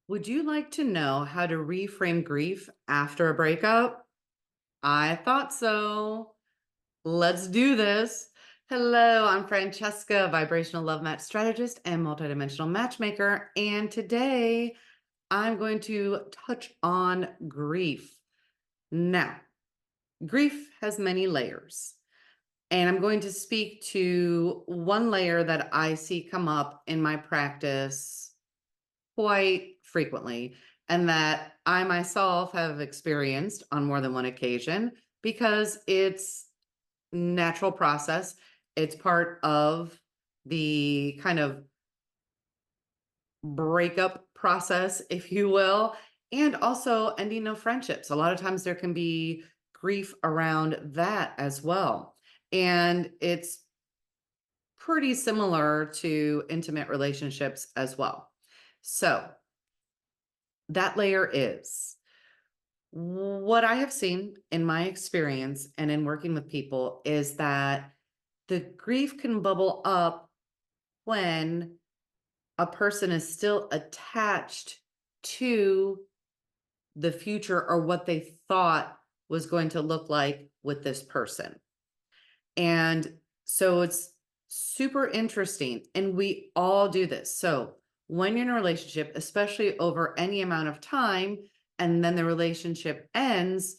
Would you like to know how to reframe grief after a breakup? I thought so. Let's do this. Hello, I'm Francesca, vibrational love match strategist and multidimensional matchmaker. And today I'm going to touch on grief. Now, grief has many layers. And I'm going to speak to one layer that I see come up in my practice quite frequently, and that I myself have experienced on more than one occasion because it's natural process. It's part of the kind of breakup process, if you will, and also ending of friendships. A lot of times there can be grief around that as well. And it's pretty similar to intimate relationships as well. So, that layer is what I have seen in my experience and in working with people is that the grief can bubble up when a person is still attached to the future or what they thought was going to look like with this person. And so it's super interesting. And we all do this. So when you're in a relationship, especially over any amount of time, and then the relationship ends,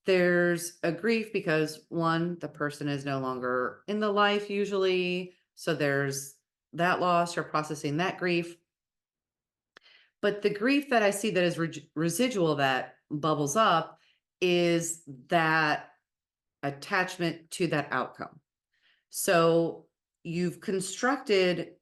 there's a grief because one, the person is no longer in the life usually. So there's that loss, you're processing that grief. But the grief that I see that is residual that bubbles up is that attachment to that outcome. So you've constructed,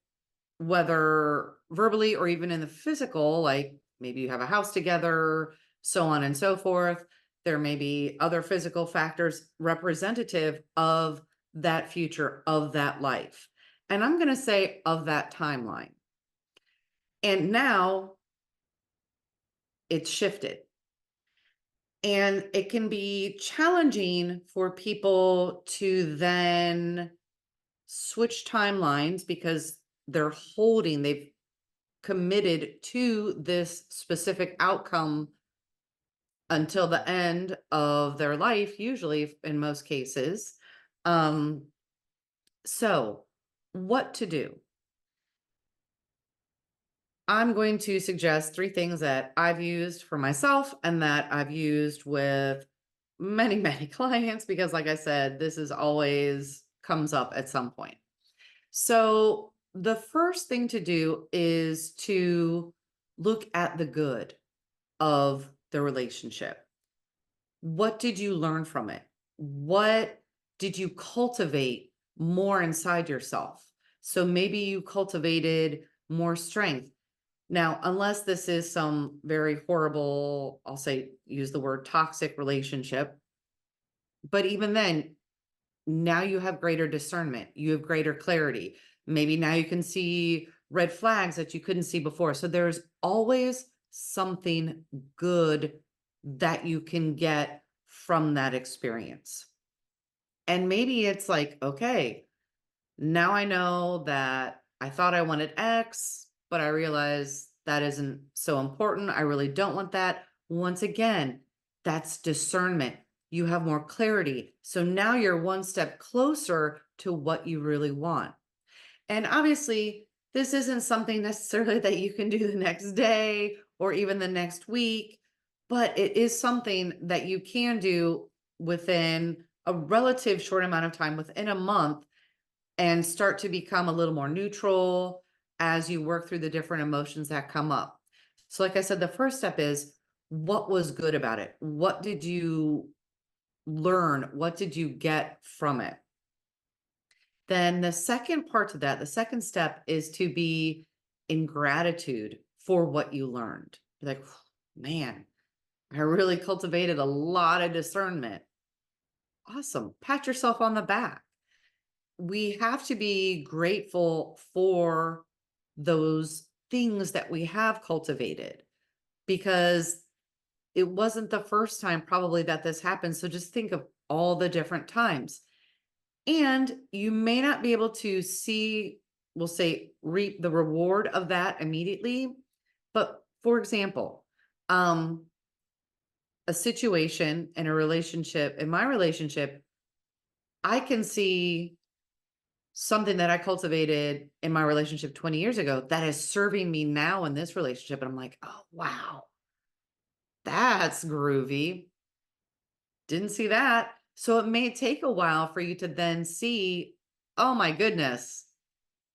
whether verbally or even in the physical, like maybe you have a house together, so on and so forth. There may be other physical factors representative of that future, of that life. And I'm going to say of that timeline. And now it's shifted. And it can be challenging for people to then switch timelines because they've committed to this specific outcome until the end of their life, usually in most cases. Um, so, what to do? I'm going to suggest three things that I've used for myself and that I've used with many, many clients because, like I said, this is always comes up at some point. So, the first thing to do is to look at the good of the relationship. What did you learn from it? What did you cultivate more inside yourself? So maybe you cultivated more strength. Now, unless this is some very horrible, I'll say, use the word toxic relationship, but even then, now you have greater discernment, you have greater clarity. Maybe now you can see red flags that you couldn't see before. So there's always something good that you can get from that experience. And maybe it's like, okay, now I know that I thought I wanted X, but I realize that isn't so important. I really don't want that. Once again, that's discernment. You have more clarity. So now you're one step closer to what you really want. And obviously, this isn't something necessarily that you can do the next day or even the next week, but it is something that you can do within a relative short amount of time, within a month, and start to become a little more neutral as you work through the different emotions that come up. So, like I said, the first step is what was good about it? What did you learn? What did you get from it? Then the second part to that, the second step is to be in gratitude for what you learned. Be like, man, I really cultivated a lot of discernment. Awesome. Pat yourself on the back. We have to be grateful for those things that we have cultivated because it wasn't the first time probably that this happened. So just think of all the different times. And you may not be able to see, we'll say, reap the reward of that immediately. But For example, um, a situation in a relationship, in my relationship, I can see something that I cultivated in my relationship 20 years ago that is serving me now in this relationship. And I'm like, oh, wow, that's groovy. Didn't see that. So it may take a while for you to then see, oh my goodness,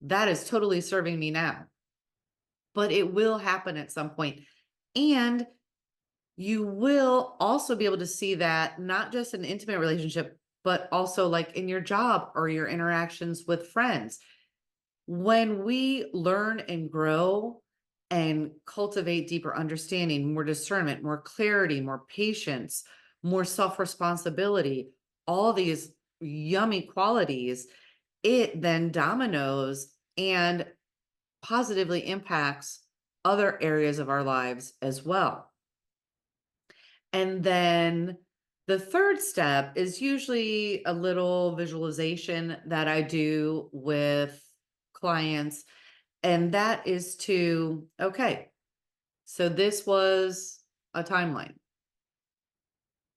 that is totally serving me now. But it will happen at some point. And you will also be able to see that not just in intimate relationship, but also like in your job or your interactions with friends. When we learn and grow and cultivate deeper understanding, more discernment, more clarity, more patience, more self responsibility, all these yummy qualities, it then dominoes and positively impacts other areas of our lives as well. And then the third step is usually a little visualization that I do with clients. And that is to, okay, so this was a timeline.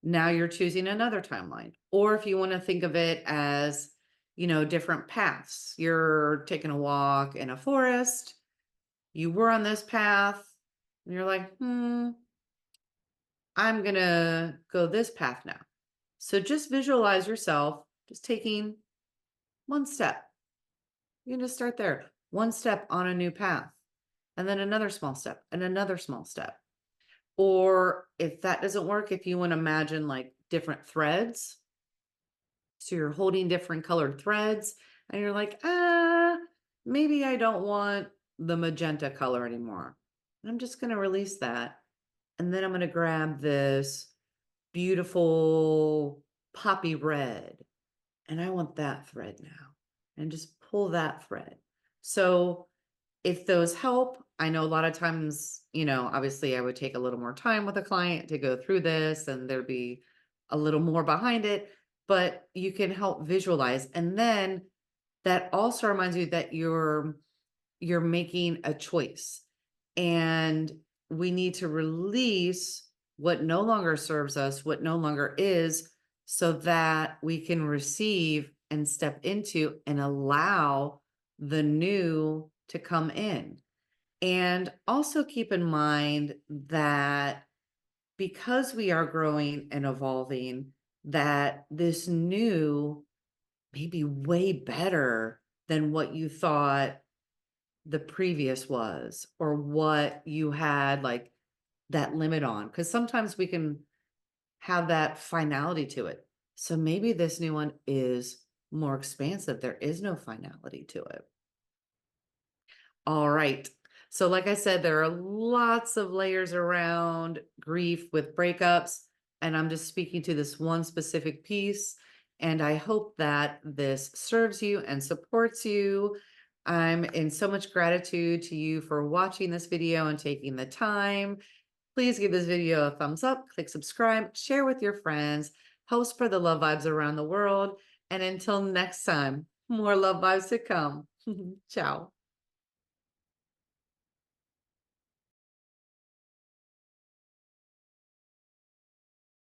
Now you're choosing another timeline. Or if you want to think of it as, different paths, you're taking a walk in a forest, you were on this path, and you're like, I'm going to go this path now. So just visualize yourself just taking one step. You can just start there, one step on a new path, and then another small step and another small step. Or if that doesn't work, if you want to imagine like different threads, so you're holding different colored threads and you're like, maybe I don't want the magenta color anymore. I'm just going to release that. And then I'm going to grab this beautiful poppy red. And I want that thread now. And just pull that thread. So if those help, I know a lot of times, obviously I would take a little more time with a client to go through this and there'd be a little more behind it, but you can help visualize. And then that also reminds you that you're making a choice, and we need to release what no longer serves us, what no longer is, so that we can receive and step into and allow the new to come in. And also keep in mind that because we are growing and evolving, that this new may be way better than what you thought the previous was, or what you had like that limit on. Because sometimes we can have that finality to it. So maybe this new one is more expansive. There is no finality to it. All right. So, like I said, there are lots of layers around grief with breakups, and I'm just speaking to this one specific piece. And I hope that this serves you and supports you. I'm in so much gratitude to you for watching this video and taking the time. Please give this video a thumbs up, click subscribe, share with your friends, help spread the love vibes around the world. And until next time, more love vibes to come. Ciao.